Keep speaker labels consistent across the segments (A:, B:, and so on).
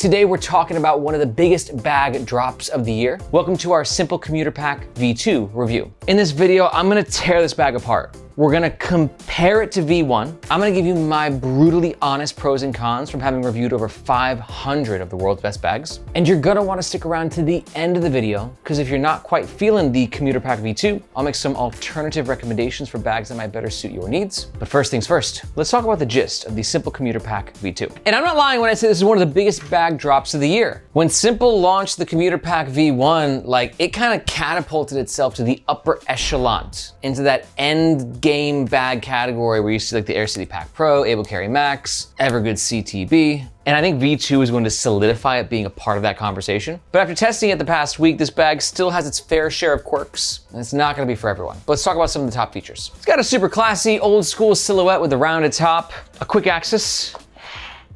A: Today we're talking about one of the biggest bag drops of the year. Welcome to our Sympl Commuter Pack V2 review. In this video, I'm gonna tear this bag apart. We're gonna compare it to V1. I'm gonna give you my brutally honest pros and cons from having reviewed over 500 of the world's best bags. And you're gonna wanna stick around to the end of the video, because if you're not quite feeling the Commuter Pack V2, I'll make some alternative recommendations for bags that might better suit your needs. But first things first, let's talk about the gist of the Sympl Commuter Pack V2. And I'm not lying when I say this is one of the biggest bag drops of the year. When Sympl launched the Commuter Pack V1, it kind of catapulted itself to the upper echelon, into that end game bag category where you see the Aer City Pack Pro, Able Carry Max, Evergood CTB. And I think V2 is going to solidify it being a part of that conversation. But after testing it the past week, this bag still has its fair share of quirks, and it's not gonna be for everyone. But let's talk about some of the top features. It's got a super classy, old school silhouette with a rounded top, a quick access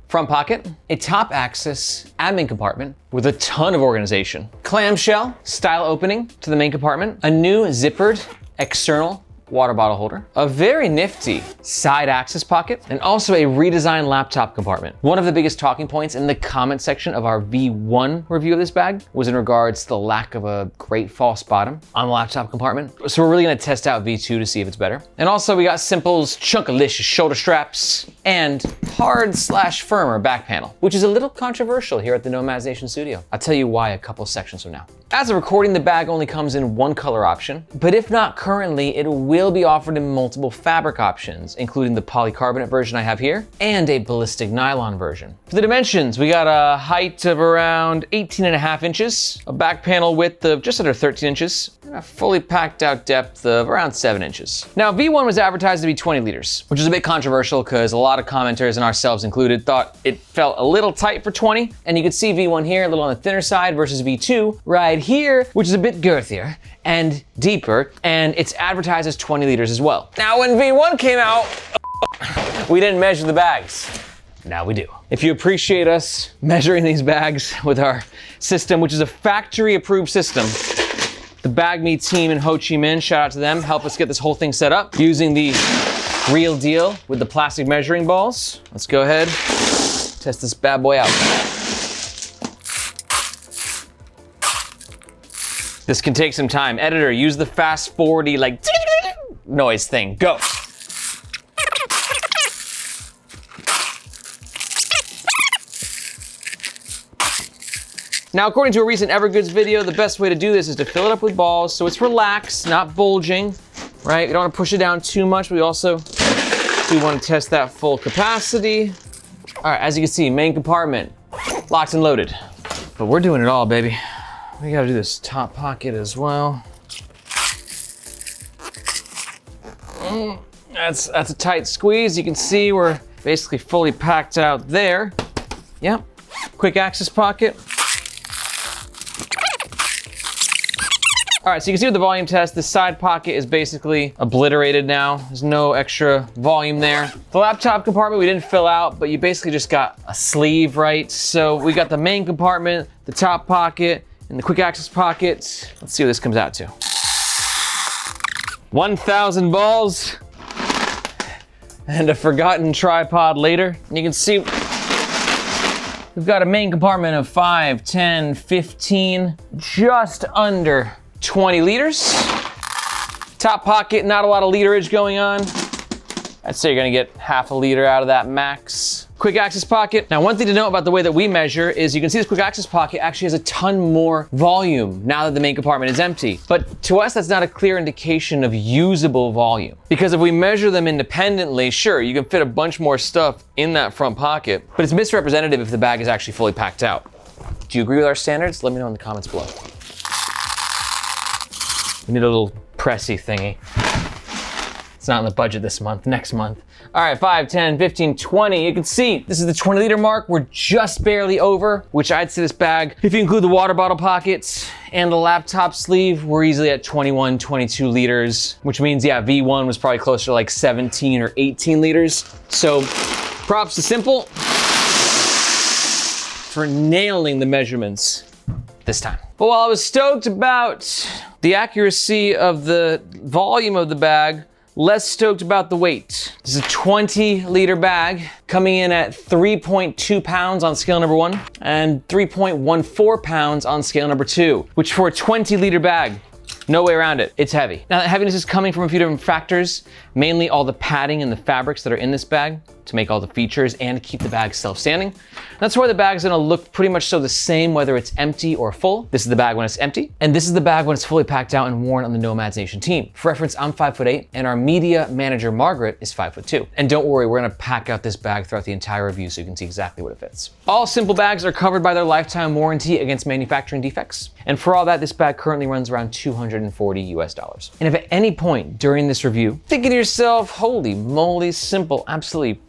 A: front pocket, a top access admin compartment with a ton of organization, clamshell style opening to the main compartment, a new zippered external water bottle holder, a very nifty side access pocket, and also a redesigned laptop compartment. One of the biggest talking points in the comment section of our V1 review of this bag was in regards to the lack of a great false bottom on the laptop compartment. So we're really gonna test out V2 to see if it's better. And also we got Sympl's chunkalicious shoulder straps and hard/firmer back panel, which is a little controversial here at the Nomads Nation studio. I'll tell you why a couple sections from now. As of recording, the bag only comes in one color option, but if not currently, it will be offered in multiple fabric options, including the polycarbonate version I have here and a ballistic nylon version. For the dimensions, we got a height of around 18.5 inches, a back panel width of just under 13 inches, and a fully packed out depth of around 7 inches. Now, V1 was advertised to be 20 liters, which is a bit controversial because a lot of commenters, and ourselves included, thought it felt a little tight for 20, and you can see V1 here a little on the thinner side versus V2 right here, which is a bit girthier and deeper, and it's advertised as 20 liters as well. Now, when V1 came out, we didn't measure the bags. Now we do. If you appreciate us measuring these bags with our system, which is a factory-approved system, the Bag Me team in Ho Chi Minh, shout out to them, help us get this whole thing set up using the real deal with the plastic measuring balls. Let's go ahead, test this bad boy out. This can take some time. Editor, use the fast forwardy noise thing. Go. Now, according to a recent Evergoods video, the best way to do this is to fill it up with balls so it's relaxed, not bulging, right? We don't want to push it down too much. We also do want to test that full capacity. All right, as you can see, main compartment, locked and loaded. But we're doing it all, baby. We gotta do this top pocket as well. That's a tight squeeze. You can see we're basically fully packed out there. Yep, quick access pocket. All right, so you can see with the volume test, the side pocket is basically obliterated now. There's no extra volume there. The laptop compartment we didn't fill out, but you basically just got a sleeve, right? So we got the main compartment, the top pocket, and the quick access pockets. Let's see what this comes out to. 1,000 balls and a forgotten tripod later. And you can see we've got a main compartment of 5, 10, 15, just under 20 liters. Top pocket, not a lot of literage going on. I'd say you're gonna get half a liter out of that max. Quick access pocket. Now, one thing to note about the way that we measure is you can see this quick access pocket actually has a ton more volume now that the main compartment is empty. But to us, that's not a clear indication of usable volume. Because if we measure them independently, sure, you can fit a bunch more stuff in that front pocket, but it's misrepresentative if the bag is actually fully packed out. Do you agree with our standards? Let me know in the comments below. We need a little pressy thingy. It's not in the budget this month, next month. All right, 5, 10, 15, 20. You can see this is the 20 liter mark. We're just barely over, which I'd say this bag, if you include the water bottle pockets and the laptop sleeve, we're easily at 21, 22 liters, which means, yeah, V1 was probably closer to 17 or 18 liters. So props to Sympl for nailing the measurements this time. But while I was stoked about the accuracy of the volume of the bag, less stoked about the weight. This is a 20-liter bag coming in at 3.2 pounds on scale number 1 and 3.14 pounds on scale number 2, which for a 20-liter bag, no way around it, it's heavy. Now, that heaviness is coming from a few different factors, mainly all the padding and the fabrics that are in this bag to make all the features and to keep the bag self-standing. That's why the bag's gonna look pretty much so the same whether it's empty or full. This is the bag when it's empty, and this is the bag when it's fully packed out and worn on the Nomads Nation team. For reference, I'm 5'8", and our media manager, Margaret, is 5'2". And don't worry, we're gonna pack out this bag throughout the entire review so you can see exactly what it fits. All Sympl bags are covered by their lifetime warranty against manufacturing defects. And for all that, this bag currently runs around $240 US. And if at any point during this review, thinking to yourself, holy moly, Sympl absolutely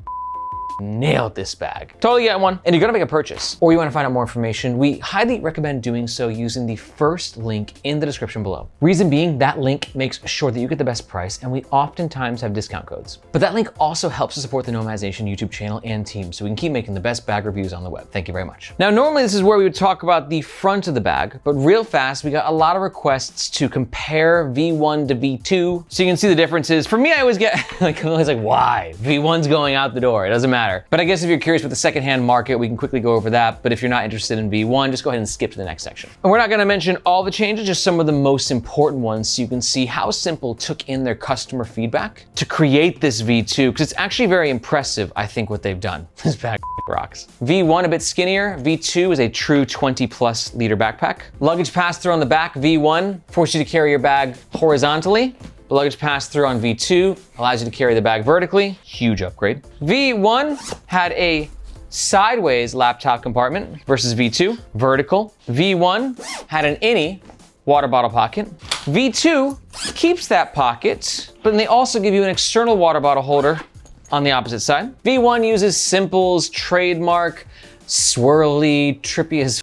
A: nailed this bag, totally get one, and you're gonna make a purchase, or you wanna find out more information, we highly recommend doing so using the first link in the description below. Reason being, that link makes sure that you get the best price, and we oftentimes have discount codes. But that link also helps to support the Nomads Nation YouTube channel and team, so we can keep making the best bag reviews on the web. Thank you very much. Now, normally this is where we would talk about the front of the bag, but real fast, we got a lot of requests to compare V1 to V2, so you can see the differences. For me, I always get like, why? V1's going out the door, it doesn't matter. But I guess if you're curious with the secondhand market, we can quickly go over that. But if you're not interested in V1, just go ahead and skip to the next section. And we're not gonna mention all the changes, just some of the most important ones so you can see how Sympl took in their customer feedback to create this V2, because it's actually very impressive, I think, what they've done. This bag rocks. V1 a bit skinnier, V2 is a true 20+ liter backpack. Luggage pass-through on the back, V1 forces you to carry your bag horizontally. The luggage pass-through on V2 allows you to carry the bag vertically, huge upgrade. V1 had a sideways laptop compartment versus V2, vertical. V1 had an innie water bottle pocket. V2 keeps that pocket, but then they also give you an external water bottle holder on the opposite side. V1 uses Sympl's trademark swirly, trippy as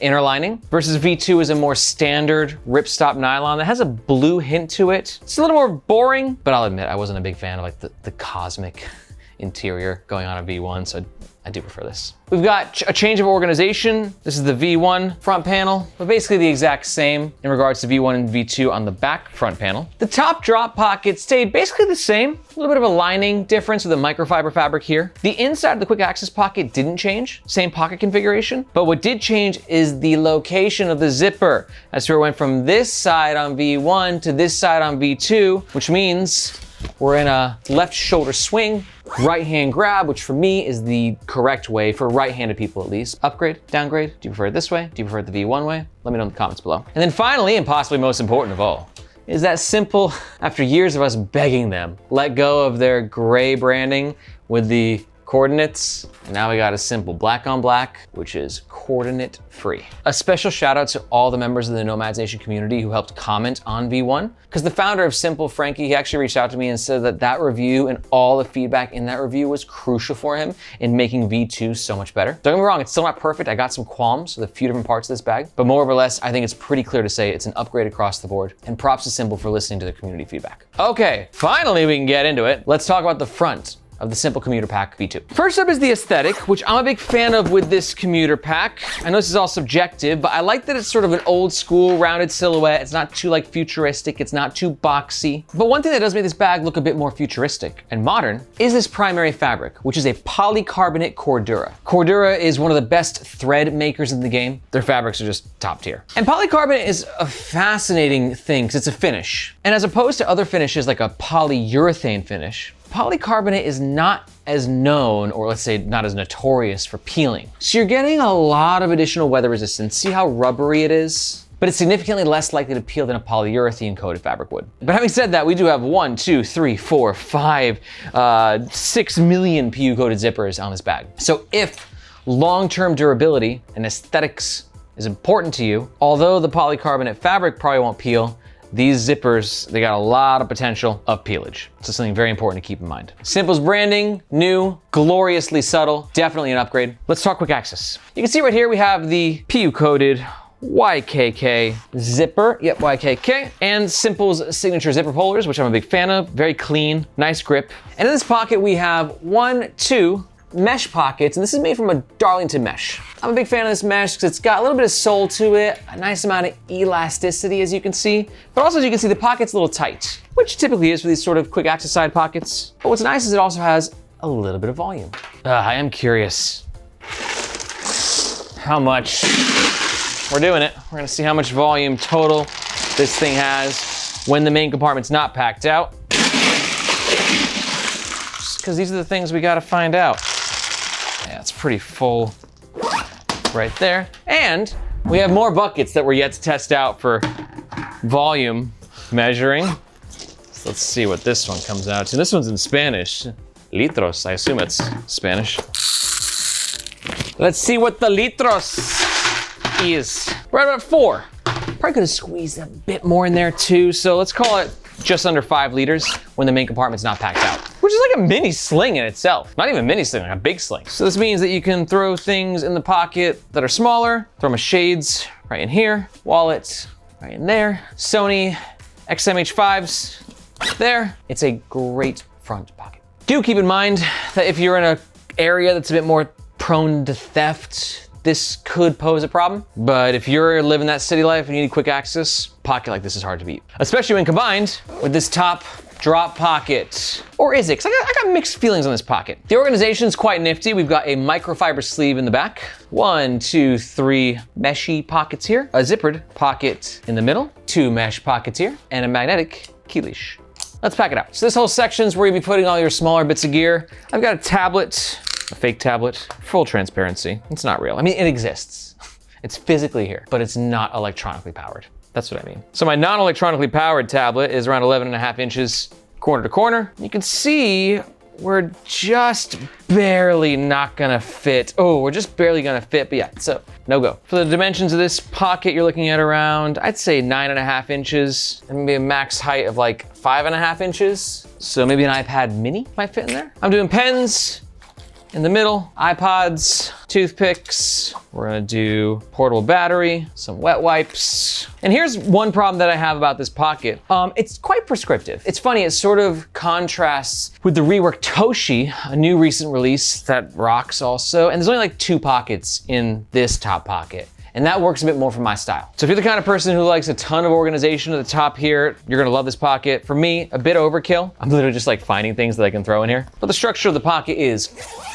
A: inner lining versus V2 is a more standard ripstop nylon that has a blue hint to it. It's a little more boring, but I'll admit I wasn't a big fan of like the cosmic interior going on a V1, so I do prefer this. We've got a change of organization. This is the V1 front panel, but basically the exact same in regards to V1 and V2 on the back front panel. The top drop pocket stayed basically the same. A little bit of a lining difference with the microfiber fabric here. The inside of the quick access pocket didn't change, same pocket configuration, but what did change is the location of the zipper. That's where it went from this side on V1 to this side on V2, which means we're in a left shoulder swing, right hand grab, which for me is the correct way for right-handed people at least. Upgrade, downgrade, do you prefer it this way? Do you prefer it the V1 way? Let me know in the comments below. And then finally, and possibly most important of all, is that Sympl, after years of us begging them, let go of their gray branding with the coordinates. And now we got a Sympl black on black, which is coordinate free. A special shout out to all the members of the Nomads Nation community who helped comment on V1, because the founder of Sympl, Frankie, he actually reached out to me and said that that review and all the feedback in that review was crucial for him in making V2 so much better. Don't get me wrong, it's still not perfect. I got some qualms with a few different parts of this bag, but more or less, I think it's pretty clear to say it's an upgrade across the board, and props to Sympl for listening to the community feedback. Okay, finally we can get into it. Let's talk about the front of the Sympl Commuter Pack V2. First up is the aesthetic, which I'm a big fan of with this commuter pack. I know this is all subjective, but I like that it's sort of an old school rounded silhouette. It's not too like futuristic, it's not too boxy. But one thing that does make this bag look a bit more futuristic and modern is this primary fabric, which is a polycarbonate Cordura. Cordura is one of the best thread makers in the game. Their fabrics are just top tier. And polycarbonate is a fascinating thing because it's a finish. And as opposed to other finishes like a polyurethane finish, polycarbonate is not as known, or let's say not as notorious for peeling. So you're getting a lot of additional weather resistance. See how rubbery it is? But it's significantly less likely to peel than a polyurethane coated fabric would. But having said that, we do have 1, 2, 3, 4, 5, 6 million PU coated zippers on this bag. So if long-term durability and aesthetics is important to you, although the polycarbonate fabric probably won't peel, these zippers, they got a lot of potential of peelage. So something very important to keep in mind. Sympl's branding, new, gloriously subtle, definitely an upgrade. Let's talk quick access. You can see right here we have the PU coated YKK zipper, yep, YKK, and Sympl's signature zipper pullers, which I'm a big fan of. Very clean, nice grip. And in this pocket we have 1, 2 mesh pockets, and this is made from a Darlington mesh. I'm a big fan of this mesh because it's got a little bit of soul to it, a nice amount of elasticity as you can see, but also as you can see the pocket's a little tight. which typically is for these sort of quick access side pockets. But what's nice is it also has a little bit of volume. I am curious how much, we're doing it. We're gonna see how much volume total this thing has when the main compartment's not packed out. Just because these are the things we gotta find out. Yeah, it's pretty full right there. And we have more buckets that we're yet to test out for volume measuring. So let's see what this one comes out to. This one's in Spanish. Litros, I assume it's Spanish. Let's see what the litros is. We're at about 4. Probably could have squeezed a bit more in there too. So let's call it just under 5 liters when the main compartment's not packed out, which is like a mini sling in itself. Not even a mini sling, like a big sling. So this means that you can throw things in the pocket that are smaller, throw my shades right in here, wallet right in there, Sony XMH5s there. It's a great front pocket. Do keep in mind that if you're in an area that's a bit more prone to theft, this could pose a problem. But if you're living that city life and you need quick access, a pocket like this is hard to beat. Especially when combined with this top drop pocket. Or is it? Because I got mixed feelings on this pocket. The organization's quite nifty. We've got a microfiber sleeve in the back. 1, 2, 3 meshy pockets here. A zippered pocket in the middle. 2 mesh pockets here. And a magnetic key leash. Let's pack it out. So this whole section's where you'll be putting all your smaller bits of gear. I've got a tablet, a fake tablet, full transparency. It's not real. I mean, it exists. It's physically here, but it's not electronically powered. That's what I mean. So my non-electronically powered tablet is around 11.5 inches corner to corner. You can see we're just barely not gonna fit. Oh, we're just barely gonna fit, but yeah, so no go. For the dimensions of this pocket, you're looking at around, I'd say 9.5 inches, and maybe a max height of like 5.5 inches. So maybe an iPad mini might fit in there. I'm doing pens in the middle, iPods, toothpicks. We're gonna do portable battery, some wet wipes. And here's one problem that I have about this pocket. It's quite prescriptive. It's funny, it sort of contrasts with the Rework Toshi, a new recent release that rocks also. And there's only like 2 pockets in this top pocket. And that works a bit more for my style. So if you're the kind of person who likes a ton of organization at the top here, you're gonna love this pocket. For me, a bit overkill. I'm literally just like finding things that I can throw in here. But the structure of the pocket is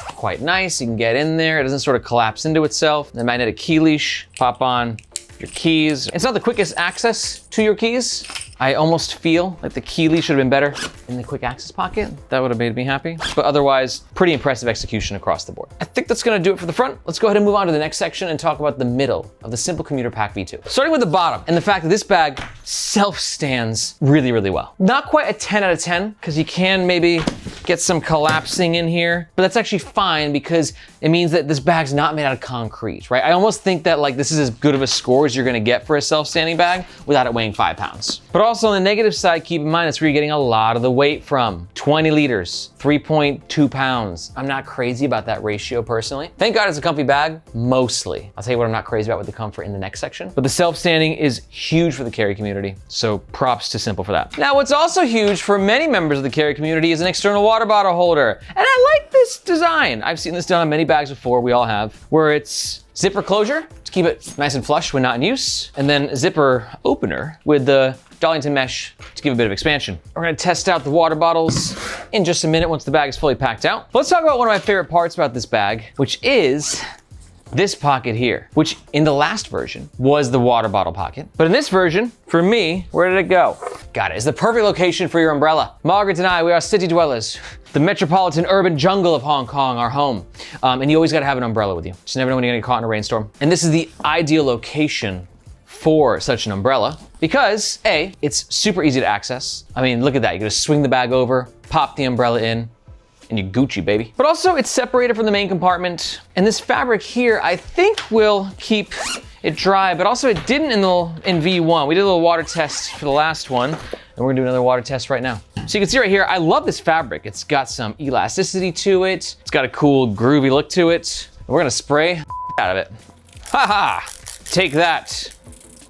A: quite nice. You can get in there. It doesn't sort of collapse into itself. The magnetic key leash, pop on your keys. It's not the quickest access to your keys. I almost feel like the key leash should have been better in the quick access pocket. That would have made me happy. But otherwise, pretty impressive execution across the board. I think that's gonna do it for the front. Let's go ahead and move on to the next section and talk about the middle of the Sympl Commuter Pack V2. Starting with the bottom and the fact that this bag self-stands really, really well. Not quite a 10 out of 10, because you can maybe get some collapsing in here, but that's actually fine because it means that this bag's not made out of concrete, right? I almost think that like this is as good of a score as you're gonna get for a self-standing bag without it weighing 5 pounds. But also on the negative side, keep in mind that's where you're getting a lot of the weight from. 20 liters, 3.2 pounds. I'm not crazy about that ratio personally. Thank God it's a comfy bag, mostly. I'll tell you what I'm not crazy about with the comfort in the next section. But the self-standing is huge for the carry community, so props to Sympl for that. Now, what's also huge for many members of the carry community is an external water bottle holder. And I like this design. I've seen this done on many bags before, we all have, where it's zipper closure to keep it nice and flush when not in use, and then zipper opener with the Darlington mesh to give a bit of expansion. We're gonna test out the water bottles in just a minute once the bag is fully packed out. Let's talk about one of my favorite parts about this bag, which is this pocket here, which in the last version was the water bottle pocket. But in this version, for me, where did it go? Got it. It's the perfect location for your umbrella. Margaret and I, we are city dwellers. The metropolitan urban jungle of Hong Kong, our home. And you always gotta have an umbrella with you. Just never know when you're gonna get caught in a rainstorm. And this is the ideal location for such an umbrella because A, it's super easy to access. I mean, look at that. You gotta swing the bag over, pop the umbrella in, and you Gucci, baby. But also it's separated from the main compartment. And this fabric here, I think will keep it dry, but also it didn't in V1. We did a little water test for the last one, and we're gonna do another water test right now. So you can see right here, I love this fabric. It's got some elasticity to it. It's got a cool groovy look to it. And we're gonna spray out of it. Ha ha, take that.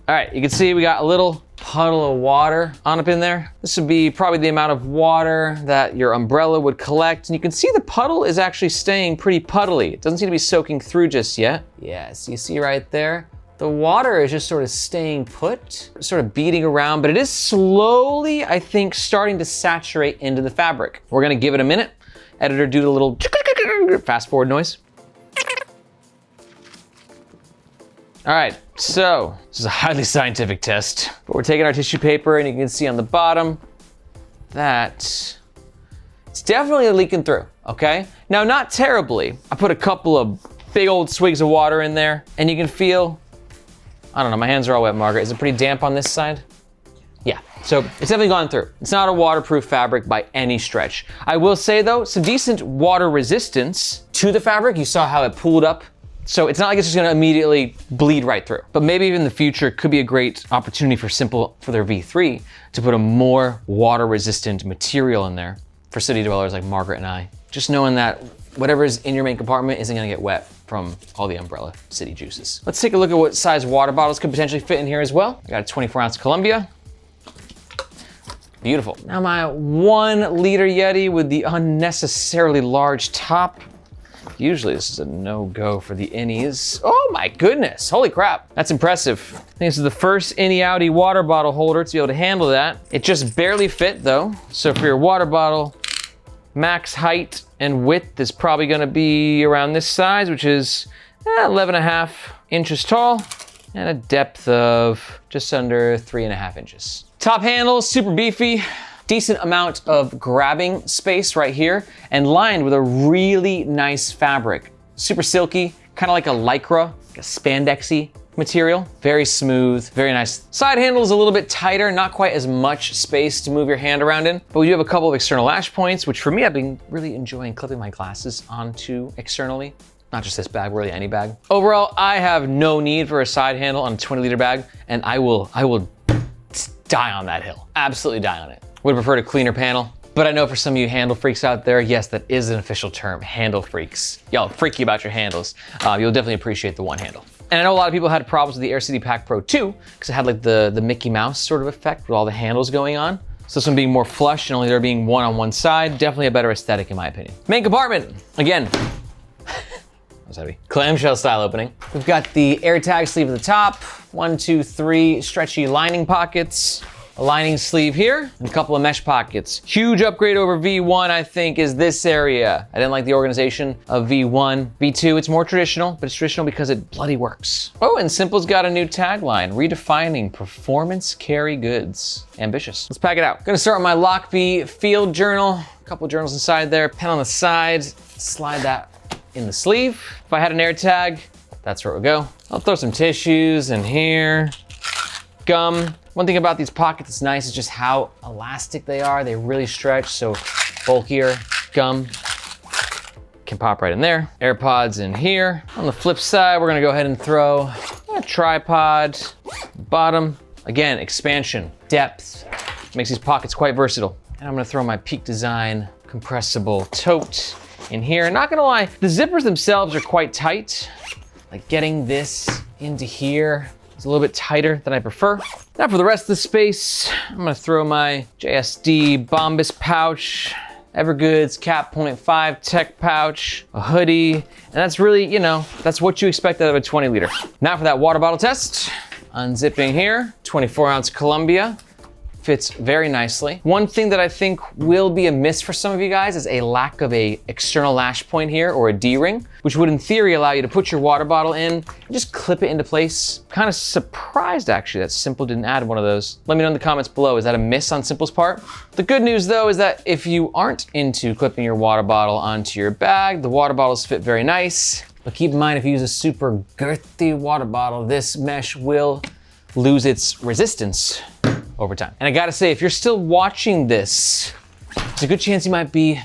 A: All right, you can see we got a little puddle of water on up in there. This would be probably the amount of water that your umbrella would collect. And you can see the puddle is actually staying pretty puddly. It doesn't seem to be soaking through just yet. Yes, you see right there, The water is just sort of staying put, sort of beating around, but it is slowly, I think, starting to saturate into the fabric. We're gonna give it a minute. Editor, do the little fast forward noise. All right, so this is a highly scientific test, but we're taking our tissue paper and you can see on the bottom that it's definitely leaking through, okay? Now, not terribly. I put a couple of big old swigs of water in there and you can feel, I don't know, my hands are all wet, Margaret. Is it pretty damp on this side? Yeah, so it's definitely gone through. It's not a waterproof fabric by any stretch. I will say though, some decent water resistance to the fabric. You saw how it pooled up. So it's not like it's just gonna immediately bleed right through. But maybe even in the future, it could be a great opportunity for Sympl for their V3 to put a more water resistant material in there for city dwellers like Margaret and I. Just knowing that whatever's in your main compartment isn't gonna get wet from all the umbrella city juices. Let's take a look at what size water bottles could potentially fit in here as well. I got a 24-ounce Columbia. Beautiful. Now my 1 liter Yeti with the unnecessarily large top. Usually this is a no-go for the innies. Oh my goodness, holy crap. That's impressive. I think this is the first innie outie water bottle holder to be able to handle that. It just barely fit though. So for your water bottle, max height and width is probably gonna be around this size, which is 11.5 inches tall and a depth of just under 3.5 inches. Top handle, super beefy, decent amount of grabbing space right here and lined with a really nice fabric. Super silky, kind of like a lycra, like a spandexy material. Very smooth, very nice. Side handle is a little bit tighter, not quite as much space to move your hand around in, but we do have a couple of external lash points, which for me, I've been really enjoying clipping my glasses onto externally. Not just this bag, really any bag. Overall, I have no need for a side handle on a 20-liter bag, and I will die on that hill. Absolutely die on it. Would have preferred a cleaner panel, but I know for some of you handle freaks out there, yes, that is an official term, handle freaks. Y'all freaky about your handles. You'll definitely appreciate the one handle. And I know a lot of people had problems with the Aer City Pack Pro 2 because it had like the Mickey Mouse sort of effect with all the handles going on. So this one being more flush and only there being one on one side, definitely a better aesthetic in my opinion. Main compartment, again, what's that be? Clamshell style opening. We've got the air tag sleeve at the top, 1, 2, 3 stretchy lining pockets, a lining sleeve here, and a couple of mesh pockets. Huge upgrade over V1, I think, is this area. I didn't like the organization of V1. V2, it's more traditional, but it's traditional because it bloody works. Oh, and Sympl's got a new tagline, redefining performance carry goods. Ambitious. Let's pack it out. Gonna start with my Lockbee field journal. A couple of journals inside there, pen on the side, slide that in the sleeve. If I had an air tag, that's where it would go. I'll throw some tissues in here, gum. One thing about these pockets that's nice is just how elastic they are. They really stretch, so bulkier gum can pop right in there. AirPods in here. On the flip side, we're gonna go ahead and throw a tripod, bottom. Again, expansion, depth, makes these pockets quite versatile. And I'm gonna throw my Peak Design compressible tote in here. Not gonna lie, the zippers themselves are quite tight. Like getting this into here is a little bit tighter than I prefer. Now for the rest of the space, I'm gonna throw my JSD Bombas pouch, Evergoods Cap 0.5 tech pouch, a hoodie, and that's really, you know, that's what you expect out of a 20 liter. Now for that water bottle test. Unzipping here, 24-ounce Columbia. Fits very nicely. One thing that I think will be a miss for some of you guys is a lack of a external lash point here or a D-ring, which would in theory allow you to put your water bottle in and just clip it into place. Kind of surprised actually that Sympl didn't add one of those. Let me know in the comments below, is that a miss on Sympl's part? The good news though is that if you aren't into clipping your water bottle onto your bag, the water bottles fit very nice. But keep in mind, if you use a super girthy water bottle, this mesh will lose its resistance over time. And I gotta say, if you're still watching this, there's a good chance you might be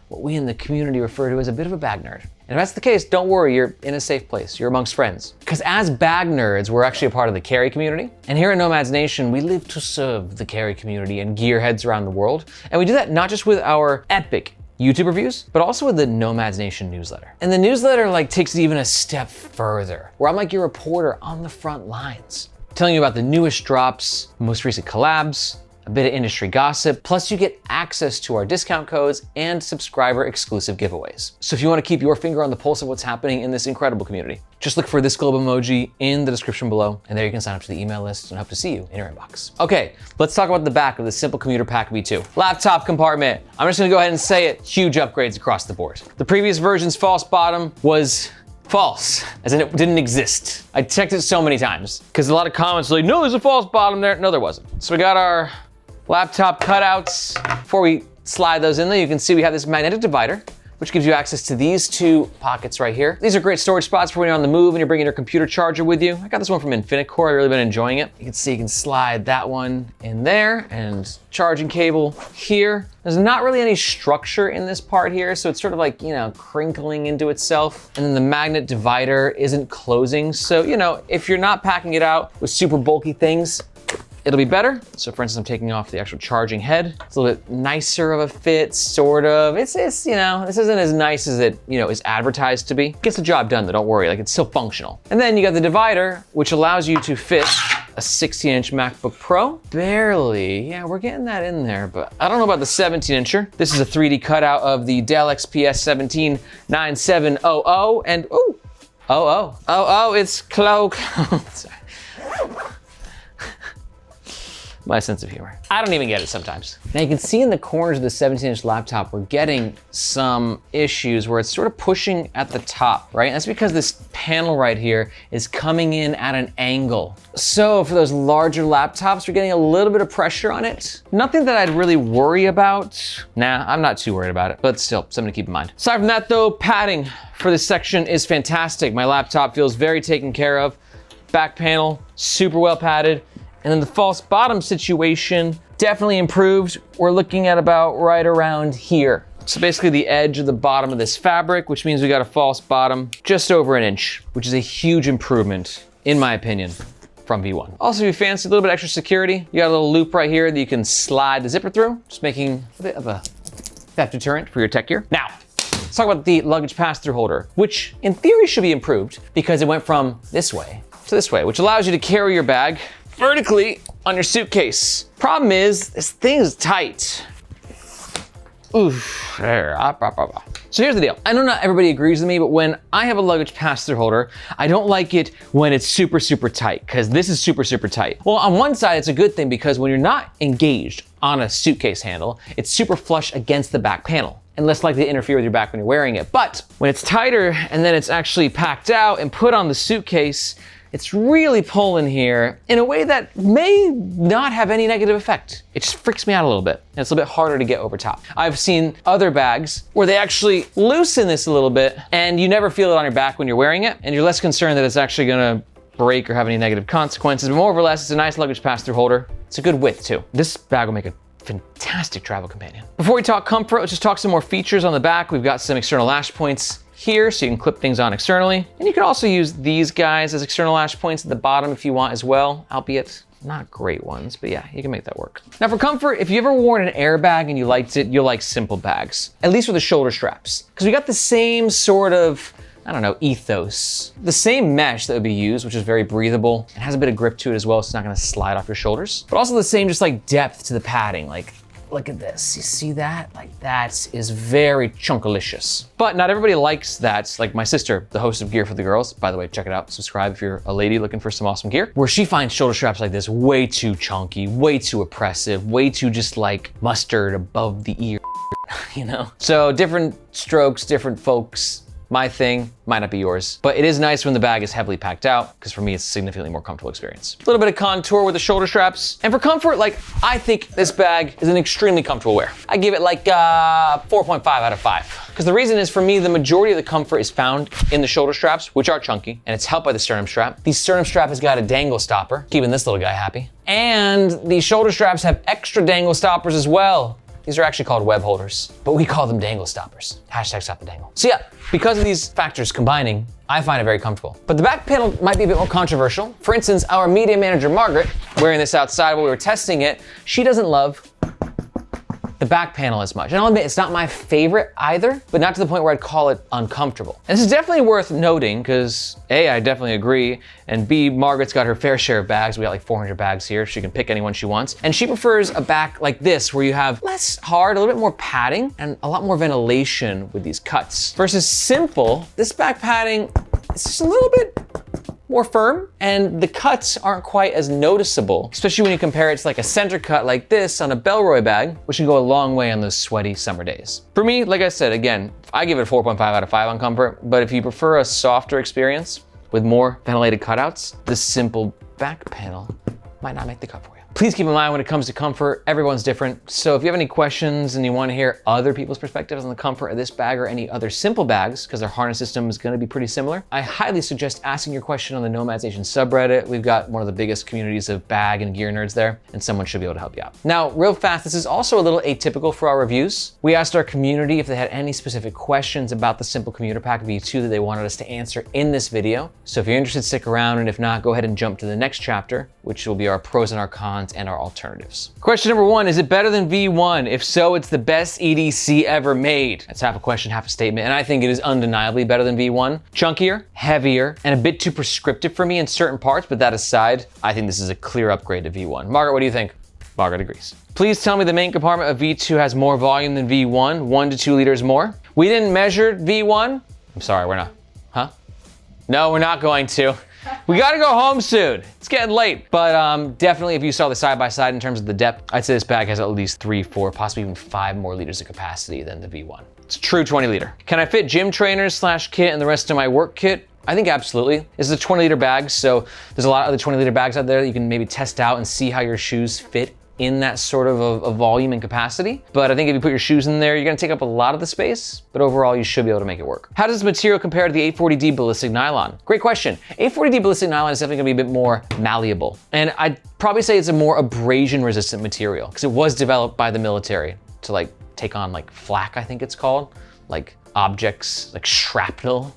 A: what we in the community refer to as a bit of a bag nerd. And if that's the case, don't worry, you're in a safe place. You're amongst friends. Because as bag nerds, we're actually a part of the carry community. And here at Nomads Nation, we live to serve the carry community and gearheads around the world. And we do that not just with our epic YouTube reviews, but also with the Nomads Nation newsletter. And the newsletter like takes it even a step further, where I'm like your reporter on the front lines, telling you about the newest drops, most recent collabs, a bit of industry gossip, plus you get access to our discount codes and subscriber exclusive giveaways. So if you want to keep your finger on the pulse of what's happening in this incredible community, just look for this globe emoji in the description below, and there you can sign up to the email list and hope to see you in your inbox. Okay, let's talk about the back of the Sympl Commuter Pack V2. Laptop compartment. I'm just gonna go ahead and say it, huge upgrades across the board. The previous version's false bottom was false, as in it didn't exist. I checked it so many times, because a lot of comments were like, no, there's a false bottom there. No, there wasn't. So we got our laptop cutouts. Before we slide those in there, you can see we have this magnetic divider, which gives you access to these two pockets right here. These are great storage spots for when you're on the move and you're bringing your computer charger with you. I got this one from Infinicore, I've really been enjoying it. You can see you can slide that one in there and charging cable here. There's not really any structure in this part here, so it's sort of like, you know, crinkling into itself. And then the magnet divider isn't closing. So, you know, if you're not packing it out with super bulky things, it'll be better. So for instance, I'm taking off the actual charging head. It's a little bit nicer of a fit, sort of. It's you know, this isn't as nice as it, you know, is advertised to be. Gets the job done though, don't worry, like it's still functional. And then you got the divider, which allows you to fit a 16-inch MacBook Pro. Barely, yeah, we're getting that in there, but I don't know about the 17-incher. This is a 3D cutout of the Dell XPS 179700, and it's cloak. Sorry. My sense of humor. I don't even get it sometimes. Now you can see in the corners of the 17-inch laptop, we're getting some issues where it's sort of pushing at the top, right? And that's because this panel right here is coming in at an angle. So for those larger laptops, we're getting a little bit of pressure on it. Nothing that I'd really worry about. Nah, I'm not too worried about it, but still something to keep in mind. Aside from that though, padding for this section is fantastic. My laptop feels very taken care of. Back panel, super well padded. And then the false bottom situation definitely improved. We're looking at about right around here. So basically the edge of the bottom of this fabric, which means we got a false bottom just over an inch, which is a huge improvement, in my opinion, from V1. Also, if you fancy a little bit extra security, you got a little loop right here that you can slide the zipper through, just making a bit of a theft deterrent for your tech gear. Now, let's talk about the luggage pass-through holder, which in theory should be improved because it went from this way to this way, which allows you to carry your bag vertically on your suitcase. Problem is, this thing is tight. Oof, there. So here's the deal. I know not everybody agrees with me, but when I have a luggage pass-through holder, I don't like it when it's super, super tight, because this is super, super tight. Well, on one side, it's a good thing because when you're not engaged on a suitcase handle, it's super flush against the back panel and less likely to interfere with your back when you're wearing it. But when it's tighter and then it's actually packed out and put on the suitcase, it's really pulling here in a way that may not have any negative effect. It just freaks me out a little bit, and it's a little bit harder to get over top. I've seen other bags where they actually loosen this a little bit, and you never feel it on your back when you're wearing it, and you're less concerned that it's actually gonna break or have any negative consequences. But more or less, it's a nice luggage pass-through holder. It's a good width too. This bag will make a fantastic travel companion. Before we talk comfort, let's just talk some more features on the back. We've got some external lash points here, so you can clip things on externally. And you can also use these guys as external lash points at the bottom if you want as well, albeit not great ones, but yeah, you can make that work. Now for comfort, if you ever worn an Aer bag and you liked it, you'll like Sympl bags, at least with the shoulder straps. Because we got the same sort of, I don't know, ethos. The same mesh that would be used, which is very breathable. It has a bit of grip to it as well, so it's not gonna slide off your shoulders. But also the same just like depth to the padding, like look at this, you see that? Like that is very chunkalicious. But not everybody likes that. Like my sister, the host of Gear for the Girls, by the way, check it out, subscribe if you're a lady looking for some awesome gear, where she finds shoulder straps like this way too chunky, way too oppressive, way too just like mustard above the ear, you know? So different strokes, different folks. My thing might not be yours, but it is nice when the bag is heavily packed out, because for me, it's a significantly more comfortable experience. A little bit of contour with the shoulder straps. And for comfort, like, I think this bag is an extremely comfortable wear. I give it like 4.5 out of 5. Because the reason is, for me, the majority of the comfort is found in the shoulder straps, which are chunky, and it's helped by the sternum strap. The sternum strap has got a dangle stopper, keeping this little guy happy. And the shoulder straps have extra dangle stoppers as well. These are actually called web holders, but we call them dangle stoppers. Hashtag stop the dangle. So yeah, because of these factors combining, I find it very comfortable. But the back panel might be a bit more controversial. For instance, our media manager, Margaret, wearing this outside while we were testing it, she doesn't love the back panel as much. And I'll admit, it's not my favorite either, but not to the point where I'd call it uncomfortable. And this is definitely worth noting because A, I definitely agree, and B, Margaret's got her fair share of bags. We got like 400 bags here. She can pick any one she wants. And she prefers a back like this where you have less hard, a little bit more padding, and a lot more ventilation with these cuts. Versus Sympl, this back padding is just a little bit more firm, and the cuts aren't quite as noticeable, especially when you compare it to like a center cut like this on a Bellroy bag, which can go a long way on those sweaty summer days. For me, like I said, again, I give it a 4.5 out of 5 on comfort, but if you prefer a softer experience with more ventilated cutouts, the Sympl back panel might not make the cut for you. Please keep in mind when it comes to comfort, everyone's different. So if you have any questions and you want to hear other people's perspectives on the comfort of this bag or any other Sympl bags, because their harness system is going to be pretty similar, I highly suggest asking your question on the Nomads Nation subreddit. We've got one of the biggest communities of bag and gear nerds there, and someone should be able to help you out. Now, real fast, this is also a little atypical for our reviews. We asked our community if they had any specific questions about the Sympl Commuter Pack V2 that they wanted us to answer in this video. So if you're interested, stick around, and if not, go ahead and jump to the next chapter, which will be our pros and our cons and our alternatives. Question number 1, is it better than V1? If so, it's the best EDC ever made. That's half a question, half a statement, and I think it is undeniably better than V1. Chunkier, heavier, and a bit too prescriptive for me in certain parts, but that aside, I think this is a clear upgrade to V1. Margaret, what do you think? Margaret agrees. Please tell me the main compartment of V2 has more volume than V1, 1 to 2 liters more. We didn't measure V1. I'm sorry, we're not. Huh? No, we're not going to. We gotta go home soon. It's getting late. But definitely if you saw the side-by-side in terms of the depth, I'd say this bag has at least 3, 4, possibly even 5 more liters of capacity than the V1. It's a true 20 liter. Can I fit gym trainers / kit and the rest of my work kit? I think absolutely. This is a 20 liter bag, so there's a lot of other 20 liter bags out there that you can maybe test out and see how your shoes fit in that sort of a volume and capacity. But I think if you put your shoes in there, you're gonna take up a lot of the space, but overall you should be able to make it work. How does the material compare to the 840D ballistic nylon? Great question. 840D ballistic nylon is definitely gonna be a bit more malleable. And I'd probably say it's a more abrasion resistant material because it was developed by the military to like take on like flak, I think it's called, like objects, like shrapnel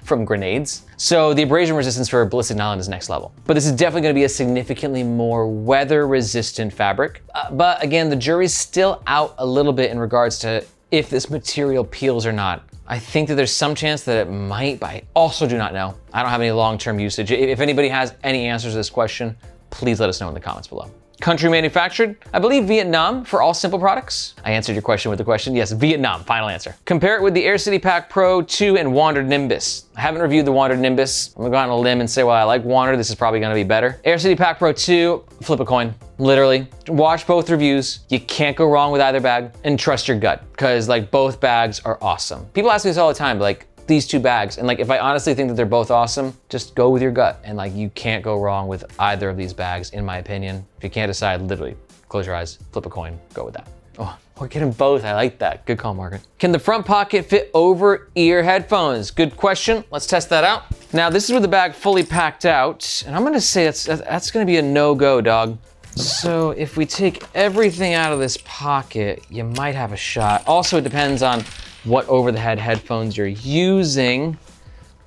A: from grenades. So the abrasion resistance for ballistic nylon is next level. But this is definitely gonna be a significantly more weather resistant fabric. But again, the jury's still out a little bit in regards to if this material peels or not. I think that there's some chance that it might, but I also do not know. I don't have any long-term usage. If anybody has any answers to this question, please let us know in the comments below. Country manufactured? I believe Vietnam for all Sympl products. I answered your question with the question. Yes, Vietnam, final answer. Compare it with the Aer City Pack Pro 2 and Wander Nimbus. I haven't reviewed the Wander Nimbus. I'm gonna go out on a limb and say, well, I like Wander, this is probably gonna be better. Aer City Pack Pro 2, flip a coin, literally. Watch both reviews. You can't go wrong with either bag, and trust your gut, because like both bags are awesome. People ask me this all the time, like, these two bags, and like if I honestly think that they're both awesome, just go with your gut, and like you can't go wrong with either of these bags in my opinion. If you can't decide, literally close your eyes, flip a coin, go with that. Oh, we're getting both. I like that. Good call, Margaret. Can the front pocket fit over ear headphones? Good question. Let's test that out. Now this is with the bag fully packed out, and I'm gonna say that's gonna be a no-go, dog. So if we take everything out of this pocket, you might have a shot. Also, it depends on what over-the-head headphones you're using.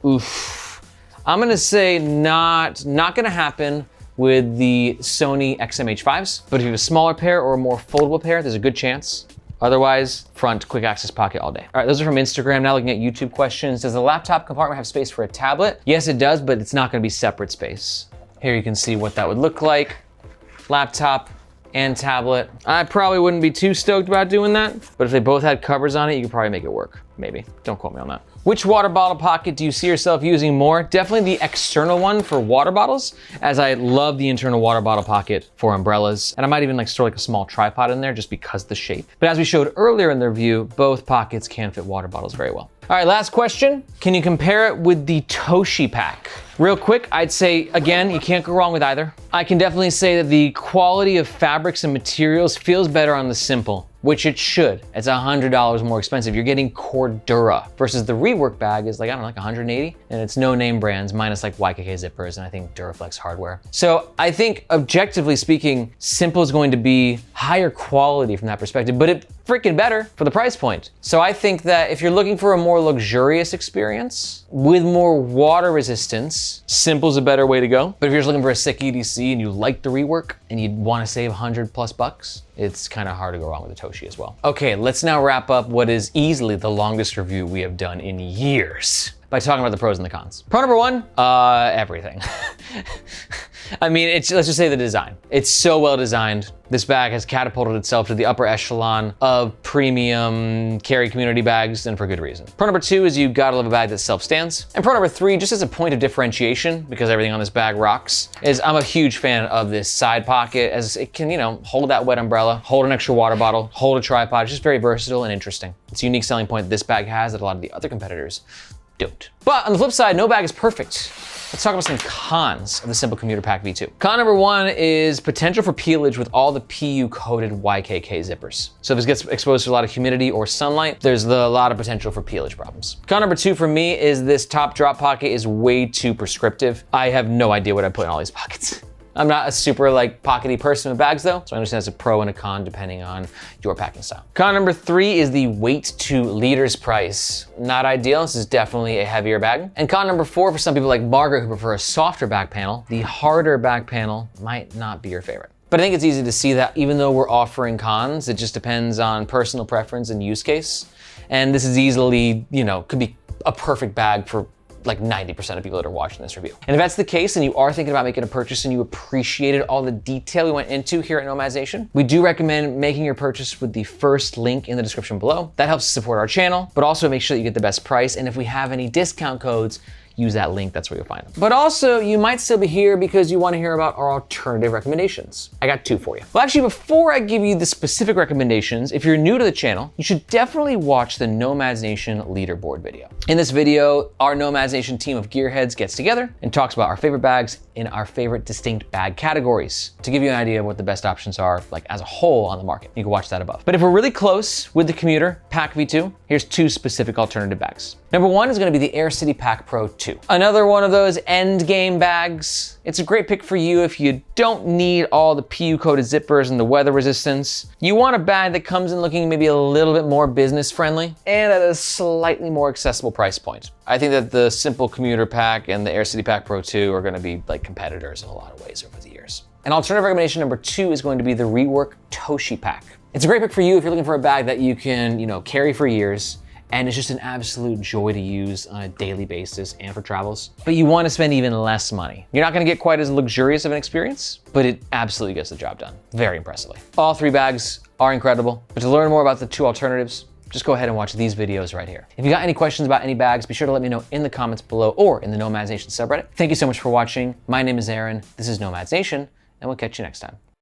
A: Oof. I'm gonna say not gonna happen with the Sony XM-H5s, but if you have a smaller pair or a more foldable pair, there's a good chance. Otherwise, front quick access pocket all day. All right, those are from Instagram. Now looking at YouTube questions. Does the laptop compartment have space for a tablet? Yes, it does, but it's not gonna be separate space. Here you can see what that would look like. Laptop and tablet. I probably wouldn't be too stoked about doing that, but if they both had covers on it, you could probably make it work. Maybe, don't quote me on that. Which water bottle pocket do you see yourself using more? Definitely the external one for water bottles, as I love the internal water bottle pocket for umbrellas. And I might even like store like a small tripod in there just because of the shape. But as we showed earlier in the review, both pockets can fit water bottles very well. All right, last question. Can you compare it with the Toshi pack? Real quick, I'd say, again, you can't go wrong with either. I can definitely say that the quality of fabrics and materials feels better on the Sympl, which it should. It's $100 more expensive. You're getting Cordura versus the Rework bag is like, I don't know, like 180, and it's no name brands minus like YKK zippers and I think Duraflex hardware. So I think objectively speaking, Sympl is going to be higher quality from that perspective, but it freaking better for the price point. So I think that if you're looking for a more luxurious experience with more water resistance, Sympl's a better way to go. But if you're just looking for a sick EDC and you like the Rework and you'd want to save 100 plus bucks, it's kind of hard to go wrong with the Toshi as well. Okay, let's now wrap up what is easily the longest review we have done in years by talking about the pros and the cons. Pro number one, everything. I mean, let's just say the design. It's so well designed. This bag has catapulted itself to the upper echelon of premium carry community bags, and for good reason. Pro number two is you gotta love a bag that self-stands. And pro number three, just as a point of differentiation, because everything on this bag rocks, is I'm a huge fan of this side pocket, as it can, hold that wet umbrella, hold an extra water bottle, hold a tripod. It's just very versatile and interesting. It's a unique selling point that this bag has that a lot of the other competitors don't. But on the flip side, no bag is perfect. Let's talk about some cons of the Sympl Commuter Pack V2. Con number one is potential for peelage with all the PU-coated YKK zippers. So if it gets exposed to a lot of humidity or sunlight, there's a lot of potential for peelage problems. Con number two for me is this top drop pocket is way too prescriptive. I have no idea what I put in all these pockets. I'm not a super pockety person with bags though, so I understand it's a pro and a con depending on your packing style. Con number three is the weight to liters price. Not ideal, this is definitely a heavier bag. And con number four for some people like Margaret who prefer a softer back panel, the harder back panel might not be your favorite. But I think it's easy to see that even though we're offering cons, it just depends on personal preference and use case. And this is easily, could be a perfect bag for 90% of people that are watching this review. And if that's the case and you are thinking about making a purchase and you appreciated all the detail we went into here at Nomads Nation, we do recommend making your purchase with the first link in the description below. That helps support our channel, but also make sure that you get the best price. And if we have any discount codes, use that link, that's where you'll find them. But also, you might still be here because you want to hear about our alternative recommendations. I got two for you. Well, actually, before I give you the specific recommendations, if you're new to the channel, you should definitely watch the Nomads Nation leaderboard video. In this video, our Nomads Nation team of gearheads gets together and talks about our favorite bags in our favorite distinct bag categories to give you an idea of what the best options are as a whole on the market. You can watch that above. But if we're really close with the Commuter Pack V2, here's two specific alternative bags. Number one is gonna be the Aer City Pack Pro 2. Another one of those end game bags. It's a great pick for you if you don't need all the PU-coated zippers and the weather resistance. You want a bag that comes in looking maybe a little bit more business friendly and at a slightly more accessible price point. I think that the Sympl Commuter Pack and the Aer City Pack Pro 2 are gonna be competitors in a lot of ways over the years. And alternative recommendation number two is going to be the Rework Toshi Pack. It's a great pick for you if you're looking for a bag that you can, carry for years, and it's just an absolute joy to use on a daily basis and for travels. But you want to spend even less money. You're not going to get quite as luxurious of an experience, but it absolutely gets the job done, very impressively. All three bags are incredible, but to learn more about the two alternatives, just go ahead and watch these videos right here. If you got any questions about any bags, be sure to let me know in the comments below or in the Nomads Nation subreddit. Thank you so much for watching. My name is Aaron, this is Nomads Nation, and we'll catch you next time.